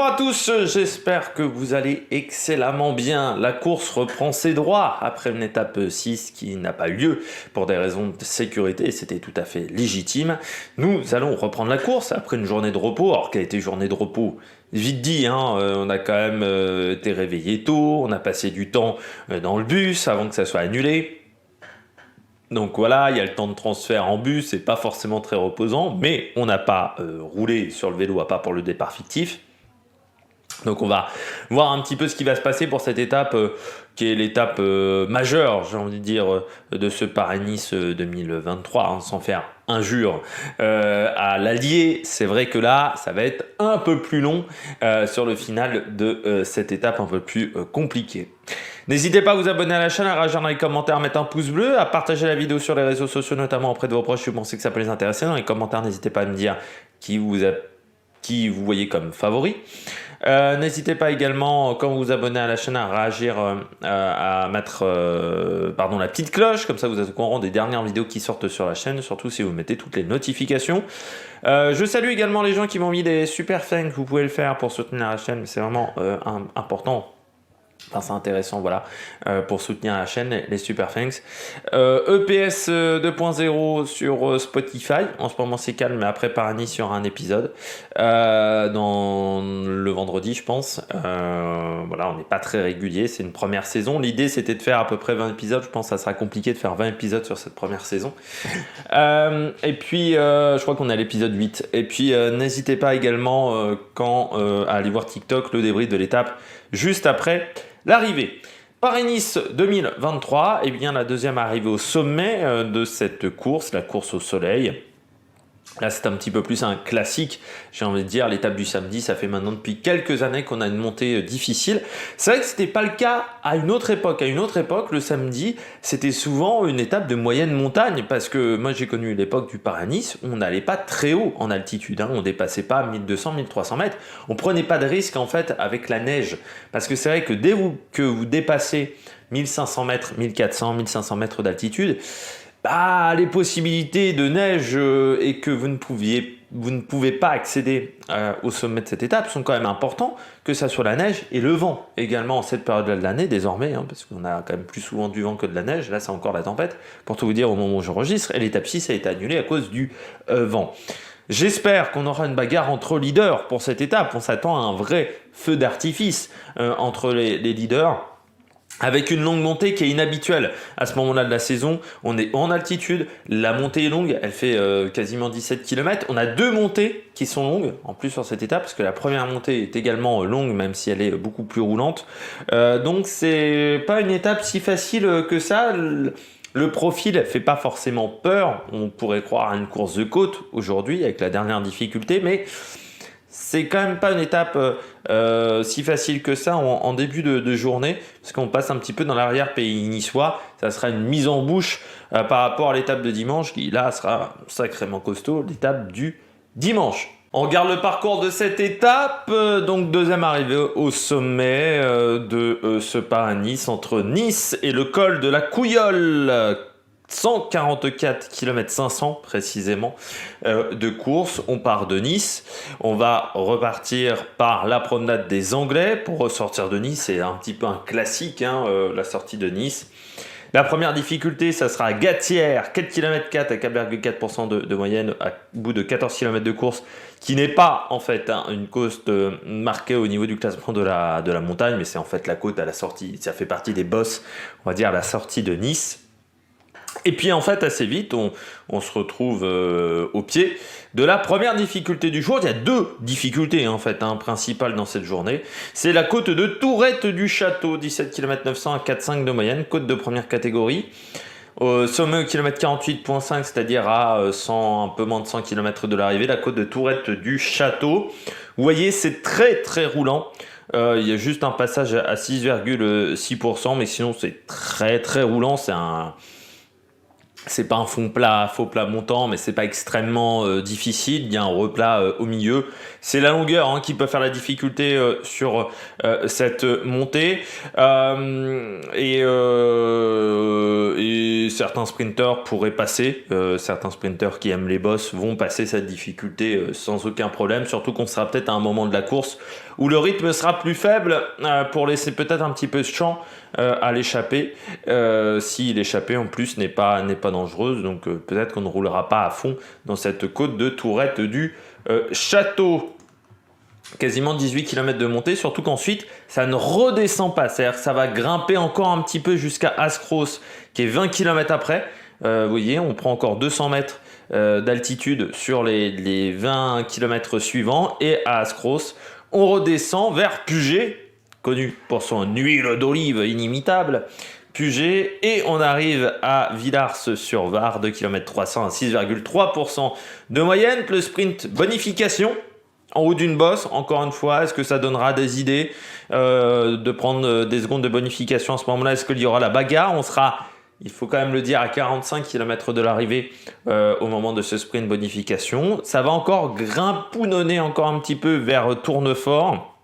à tous, j'espère que vous allez excellemment bien. La course reprend ses droits après une étape 6 qui n'a pas eu lieu pour des raisons de sécurité, c'était tout à fait légitime. Nous allons reprendre la course après une journée de repos. Alors quelle a été journée de repos? Vite dit, on a quand même été réveillé tôt, on a passé du temps dans le bus avant que ça soit annulé. Donc voilà, il y a le temps de transfert en bus, c'est pas forcément très reposant, mais on n'a pas roulé sur le vélo à part pour le départ fictif. Donc on va voir un petit peu ce qui va se passer pour cette étape qui est l'étape majeure, j'ai envie de dire, de ce Paris-Nice 2023, sans faire injure à l'Allier. C'est vrai que là, ça va être un peu plus long sur le final de cette étape un peu plus compliquée. N'hésitez pas à vous abonner à la chaîne, à réagir dans les commentaires, à mettre un pouce bleu, à partager la vidéo sur les réseaux sociaux, notamment auprès de vos proches si vous pensez que ça peut les intéresser. Dans les commentaires, n'hésitez pas à me dire qui vous voyez comme favori. N'hésitez pas également, quand vous vous abonnez à la chaîne, à réagir, à mettre la petite cloche, comme ça vous êtes au courant des dernières vidéos qui sortent sur la chaîne, surtout si vous mettez toutes les notifications. Je salue également les gens qui m'ont mis des super thanks, vous pouvez le faire pour soutenir la chaîne, c'est vraiment important. Enfin, c'est intéressant, voilà, pour soutenir la chaîne, les super thanks. EPS 2.0 sur Spotify. En ce moment, c'est calme, mais après Paris-Nice, il y aura un épisode dans le vendredi, je pense. Voilà, on n'est pas très régulier, c'est une première saison. L'idée, c'était de faire à peu près 20 épisodes. Je pense que ça sera compliqué de faire 20 épisodes sur cette première saison. Et puis, je crois qu'on est à l'épisode 8. Et puis, n'hésitez pas également, à aller voir TikTok, le débrief de l'étape juste après l'arrivée. Paris-Nice 2023, et bien la deuxième arrivée au sommet de cette course, la course au soleil. Là, c'est un petit peu plus un classique, j'ai envie de dire, l'étape du samedi, ça fait maintenant depuis quelques années qu'on a une montée difficile. C'est vrai que ce n'était pas le cas à une autre époque. À une autre époque, le samedi, c'était souvent une étape de moyenne montagne, parce que moi, j'ai connu l'époque du Paris-Nice, on n'allait pas très haut en altitude, on ne dépassait pas 1200, 1300 mètres. On ne prenait pas de risque, en fait, avec la neige, parce que c'est vrai que dès que vous dépassez 1500 mètres, 1400, 1500 mètres d'altitude, les possibilités de neige et que vous ne pouvez pas accéder au sommet de cette étape sont quand même importants, que ça soit la neige et le vent également en cette période-là de l'année désormais, parce qu'on a quand même plus souvent du vent que de la neige. Là, c'est encore la tempête, pour tout vous dire au moment où j'enregistre, et l'étape 6 a été annulée à cause du vent. J'espère qu'on aura une bagarre entre leaders pour cette étape. On s'attend à un vrai feu d'artifice entre les leaders, avec une longue montée qui est inhabituelle à ce moment-là de la saison. On est en altitude, la montée est longue, elle fait quasiment 17 km. On a deux montées qui sont longues, en plus sur cette étape, parce que la première montée est également longue, même si elle est beaucoup plus roulante. Donc c'est pas une étape si facile que ça. Le profil fait pas forcément peur, on pourrait croire à une course de côte aujourd'hui avec la dernière difficulté, mais c'est quand même pas une étape si facile que ça en début de journée, parce qu'on passe un petit peu dans l'arrière-pays niçois. Ça sera une mise en bouche par rapport à l'étape de dimanche, qui là sera sacrément costaud, l'étape du dimanche. On regarde le parcours de cette étape, donc deuxième arrivée au sommet de ce Paris-Nice, entre Nice et le col de la Couillole. 144 km 500 précisément de course. On part de Nice, on va repartir par la promenade des Anglais pour ressortir de Nice. C'est un petit peu un classique, la sortie de Nice. La première difficulté, ça sera à Gatière, 4 km 4 à 4,4% de moyenne au bout de 14 km de course, qui n'est pas en fait une côte marquée au niveau du classement de la montagne, mais c'est en fait la côte à la sortie. Ça fait partie des bosses, on va dire, à la sortie de Nice. Et puis en fait assez vite on se retrouve au pied de la première difficulté du jour. Il y a deux difficultés en fait principales dans cette journée. C'est la côte de Tourette du Château, 17 km 900 à 4,5 de moyenne, côte de première catégorie. Sommet au kilomètre 48,5, c'est-à-dire à un peu moins de 100 km de l'arrivée, la côte de Tourette du Château. Vous voyez, c'est très très roulant. Il y a juste un passage à 6,6%, mais sinon c'est très très roulant. C'est pas un faux plat montant, mais c'est pas extrêmement difficile. Il y a un replat au milieu. C'est la longueur qui peut faire la difficulté sur cette montée. Et certains sprinteurs pourraient passer. Certains sprinteurs qui aiment les bosses vont passer cette difficulté sans aucun problème. Surtout qu'on sera peut-être à un moment de la course où le rythme sera plus faible pour laisser peut-être un petit peu de champ à l'échappée, si l'échappée en plus n'est pas dangereuse. Donc peut-être qu'on ne roulera pas à fond dans cette côte de Tourette du Château. Quasiment 18 km de montée, surtout qu'ensuite ça ne redescend pas, c'est-à-dire que ça va grimper encore un petit peu jusqu'à Ascros qui est 20 km après. Vous voyez, on prend encore 200 mètres d'altitude sur les 20 km suivants, et à Ascros on redescend vers Puget, connu pour son huile d'olive inimitable, Puget, et on arrive à Villars-sur-Var, 2 km 300 à 6,3% de moyenne. Le sprint bonification en haut d'une bosse, encore une fois, est-ce que ça donnera des idées de prendre des secondes de bonification à ce moment-là? Est-ce qu'il y aura la bagarre? On sera, il faut quand même le dire, à 45 km de l'arrivée au moment de ce sprint bonification. Ça va encore grimpounonner encore un petit peu vers Tournefort.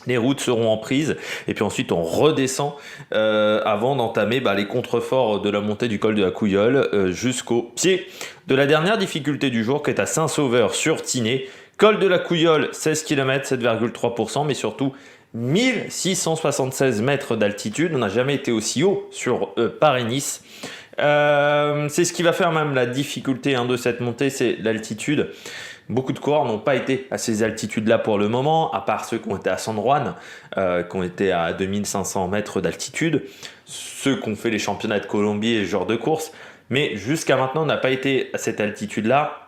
Les routes seront en prise, et puis ensuite on redescend avant d'entamer les contreforts de la montée du col de la Couilleule jusqu'au pied de la dernière difficulté du jour, qui est à Saint-Sauveur-sur-Tinée. Col de la Couilleule, 16 km, 7,3%, mais surtout 1676 mètres d'altitude. On n'a jamais été aussi haut sur Paris-Nice. C'est ce qui va faire même la difficulté de cette montée, c'est l'altitude. Beaucoup de coureurs n'ont pas été à ces altitudes-là pour le moment, à part ceux qui ont été à San Juan, qui ont été à 2500 mètres d'altitude, ceux qui ont fait les championnats de Colombie et ce genre de course. Mais jusqu'à maintenant, on n'a pas été à cette altitude-là.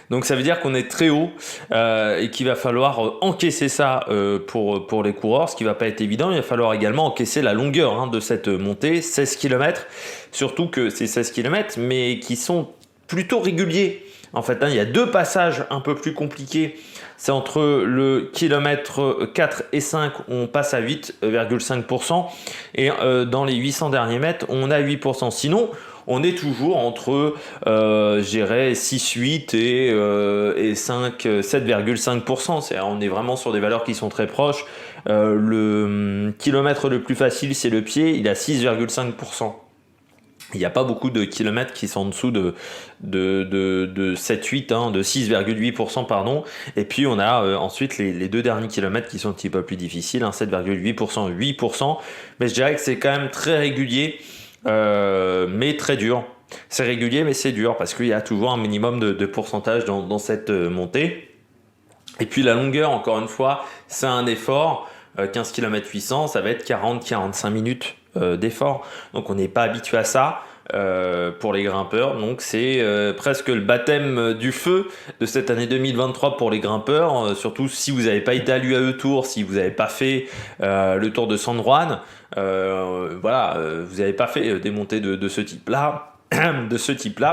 Donc ça veut dire qu'on est très haut et qu'il va falloir encaisser ça pour les coureurs, ce qui ne va pas être évident. Il va falloir également encaisser la longueur de cette montée, 16 km, surtout que c'est 16 km, mais qui sont plutôt réguliers. En fait, il y a deux passages un peu plus compliqués. C'est entre le kilomètre 4 et 5, on passe à 8,5%, et dans les 800 derniers mètres, on a 8%. Sinon, on est toujours entre, 6,8 et 7,5%. C'est-à-dire, on est vraiment sur des valeurs qui sont très proches. Le kilomètre le plus facile, c'est le pied, il a 6,5%. Il n'y a pas beaucoup de kilomètres qui sont en dessous de 7,8, de 6,8%, pardon. Et puis on a ensuite les deux derniers kilomètres qui sont un petit peu plus difficiles, 7,8%, 8%. Mais je dirais que c'est quand même très régulier, mais très dur. C'est régulier, mais c'est dur, parce qu'il y a toujours un minimum de pourcentage dans cette montée. Et puis la longueur, encore une fois, c'est un effort. 15 km 800, ça va être 40-45 minutes d'effort. Donc on n'est pas habitué à ça pour les grimpeurs. Donc c'est presque le baptême du feu de cette année 2023 pour les grimpeurs, surtout si vous n'avez pas été à l'UAE Tour, si vous n'avez pas fait le Tour de San Juan, vous n'avez pas fait des montées de ce type-là,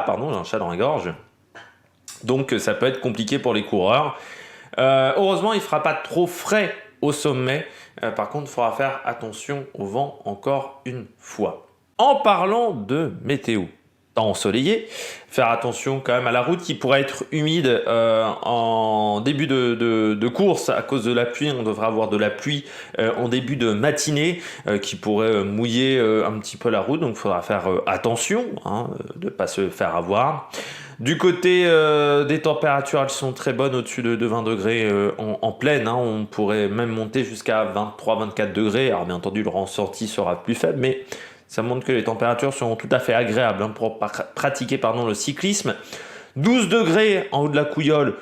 pardon, j'ai un chat dans la gorge. Donc ça peut être compliqué pour les coureurs. Heureusement, il ne fera pas trop frais au sommet. Par contre, il faudra faire attention au vent encore une fois. En parlant de météo, temps ensoleillé, faire attention quand même à la route qui pourrait être humide en début de course à cause de la pluie. On devrait avoir de la pluie en début de matinée qui pourrait mouiller un petit peu la route. Donc il faudra faire attention de ne pas se faire avoir. Du côté des températures, elles sont très bonnes, au-dessus de 20 degrés en pleine. On pourrait même monter jusqu'à 23-24 degrés. Alors bien entendu, le ressenti sera plus faible, mais ça montre que les températures sont tout à fait agréables pour pratiquer le cyclisme. 12 degrés en haut de la Couilleule,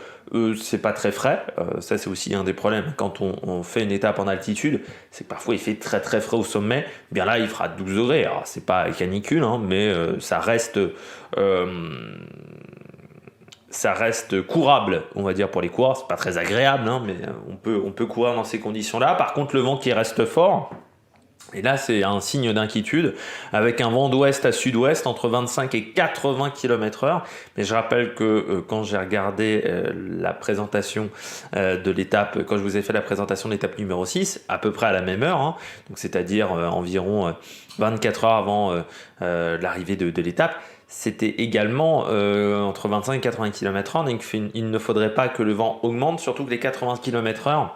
c'est pas très frais. Ça, c'est aussi un des problèmes quand on fait une étape en altitude, c'est que parfois il fait très très frais au sommet. Bien là, il fera 12 degrés. Alors c'est pas canicule, mais ça reste courable, on va dire, pour les coureurs. C'est pas très agréable, mais on peut courir dans ces conditions-là. Par contre, le vent qui reste fort, et là c'est un signe d'inquiétude, avec un vent d'ouest à sud-ouest entre 25 et 80 km/h. Mais je rappelle que quand j'ai regardé la présentation de l'étape, quand je vous ai fait la présentation de l'étape numéro 6, à peu près à la même heure, donc c'est-à-dire environ 24 heures avant l'arrivée de l'étape, c'était également entre 25 et 80 km/h, donc il ne faudrait pas que le vent augmente, surtout que les 80 km/h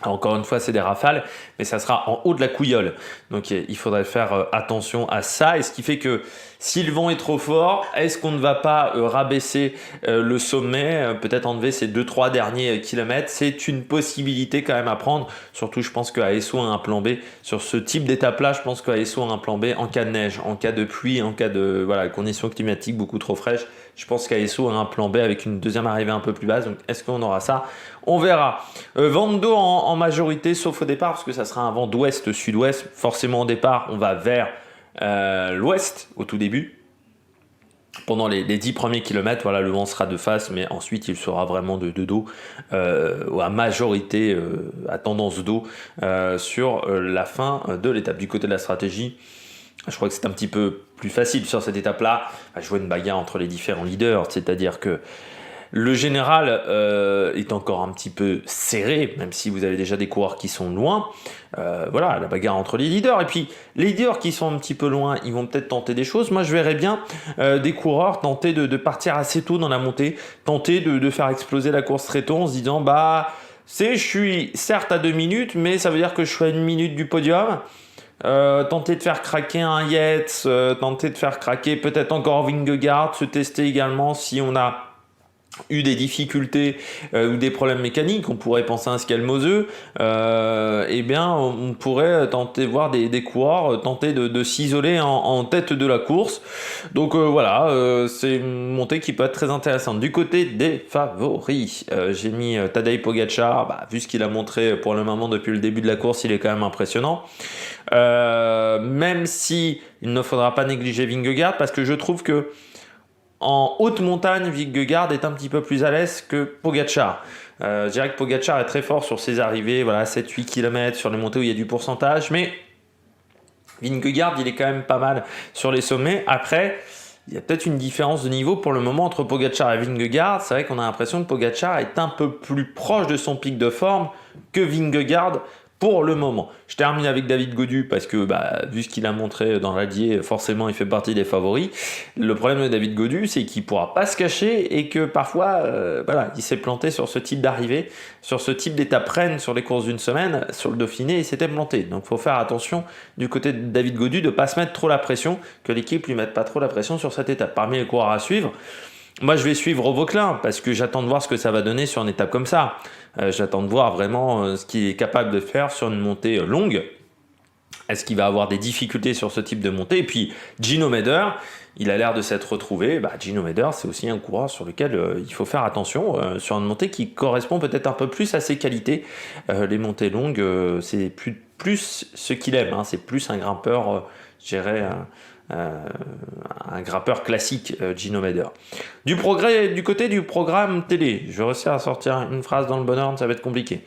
Alors, encore une fois, c'est des rafales, mais ça sera en haut de la couillole. Donc il faudrait faire attention à ça. Et ce qui fait que si le vent est trop fort, est-ce qu'on ne va pas rabaisser le sommet, peut-être enlever ces 2-3 derniers kilomètres? C'est une possibilité quand même à prendre. Surtout, je pense qu'ASO a un plan B. Sur ce type d'étape-là, je pense qu'ASO a un plan B en cas de neige, en cas de pluie, en cas de conditions climatiques beaucoup trop fraîches. Je pense qu'ASO a un plan B avec une deuxième arrivée un peu plus basse. Donc est-ce qu'on aura ça? On verra. Vent de dos en majorité, sauf au départ, parce que ça sera un vent d'ouest-sud-ouest. Forcément, au départ, on va vers l'ouest au tout début. Pendant les 10 premiers kilomètres, voilà, le vent sera de face, mais ensuite il sera vraiment de dos, à majorité à tendance dos sur la fin de l'étape. Du côté de la stratégie, je crois que c'est un petit peu plus facile sur cette étape-là. Je vois une bagarre entre les différents leaders, c'est-à-dire que le général est encore un petit peu serré, même si vous avez déjà des coureurs qui sont loin. Voilà, la bagarre entre les leaders. Et puis, les leaders qui sont un petit peu loin, ils vont peut-être tenter des choses. Moi, je verrais bien des coureurs tenter de partir assez tôt dans la montée, tenter de faire exploser la course très tôt en se disant, je suis certes à 2 minutes, mais ça veut dire que je suis à 1 minute du podium. Tenter de faire craquer un Yates, tenter de faire craquer peut-être encore Vingegaard, se tester également si on a eu des difficultés ou des problèmes mécaniques, on pourrait penser à un Scalmoseux, on pourrait tenter voir des coureurs tenter de s'isoler en tête de la course. Donc c'est une montée qui peut être très intéressante. Du côté des favoris, j'ai mis Tadej Pogačar, vu ce qu'il a montré pour le moment depuis le début de la course, il est quand même impressionnant. Même si il ne faudra pas négliger Vingegaard, parce que je trouve que en haute montagne, Vingegaard est un petit peu plus à l'aise que Pogačar. Je dirais que Pogačar est très fort sur ses arrivées, 7-8 km sur les montées où il y a du pourcentage, mais Vingegaard, il est quand même pas mal sur les sommets. Après, il y a peut-être une différence de niveau pour le moment entre Pogačar et Vingegaard. C'est vrai qu'on a l'impression que Pogačar est un peu plus proche de son pic de forme que Vingegaard pour le moment. Je termine avec David Gaudu parce que vu ce qu'il a montré dans l'Allier, forcément il fait partie des favoris. Le problème de David Gaudu, c'est qu'il ne pourra pas se cacher et que parfois il s'est planté sur ce type d'arrivée, sur ce type d'étape reine sur les courses d'une semaine, sur le Dauphiné, il s'était planté. Donc il faut faire attention du côté de David Gaudu de ne pas se mettre trop la pression, que l'équipe lui mette pas trop la pression sur cette étape. Parmi les coureurs à suivre, moi, je vais suivre Vauclin parce que j'attends de voir ce que ça va donner sur une étape comme ça. J'attends de voir vraiment ce qu'il est capable de faire sur une montée longue. Est-ce qu'il va avoir des difficultés sur ce type de montée? Et puis, Gino Meder, il a l'air de s'être retrouvé. Gino Meder, c'est aussi un coureur sur lequel il faut faire attention sur une montée qui correspond peut-être un peu plus à ses qualités. Les montées longues, c'est plus ce qu'il aime. C'est plus un grimpeur, je dirais... un grimpeur classique, Gino Meder. Du côté du programme télé, je vais réussir à sortir une phrase dans le bon ordre, ça va être compliqué.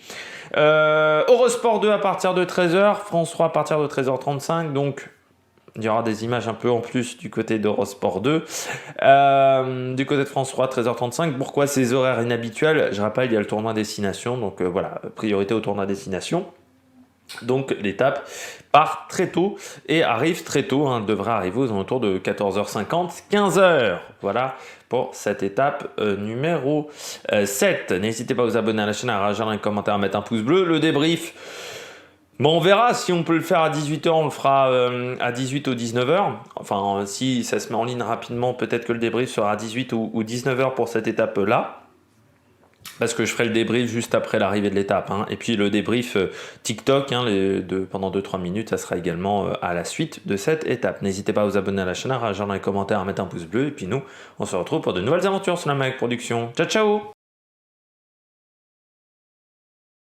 Eurosport 2 à partir de 13h, France 3 à partir de 13h35, donc il y aura des images un peu en plus du côté d'Eurosport 2. Du côté de France 3, 13h35. Pourquoi ces horaires inhabituels? Je rappelle, il y a le tournoi destination, donc priorité au tournoi destination. Donc l'étape part très tôt et arrive très tôt, devrait arriver aux alentours de 14h50, 15h. Voilà pour cette étape numéro 7. N'hésitez pas à vous abonner à la chaîne, à réagir dans les commentaires, à mettre un pouce bleu. Le débrief, on verra si on peut le faire à 18h, on le fera à 18 ou 19h. Enfin, si ça se met en ligne rapidement, peut-être que le débrief sera à 18 ou 19h pour cette étape-là. Parce que je ferai le débrief juste après l'arrivée de l'étape. Et puis le débrief TikTok pendant 2-3 minutes, ça sera également à la suite de cette étape. N'hésitez pas à vous abonner à la chaîne, à réagir dans les commentaires, à mettre un pouce bleu. Et puis nous, on se retrouve pour de nouvelles aventures sur la Mag Production. Ciao, ciao!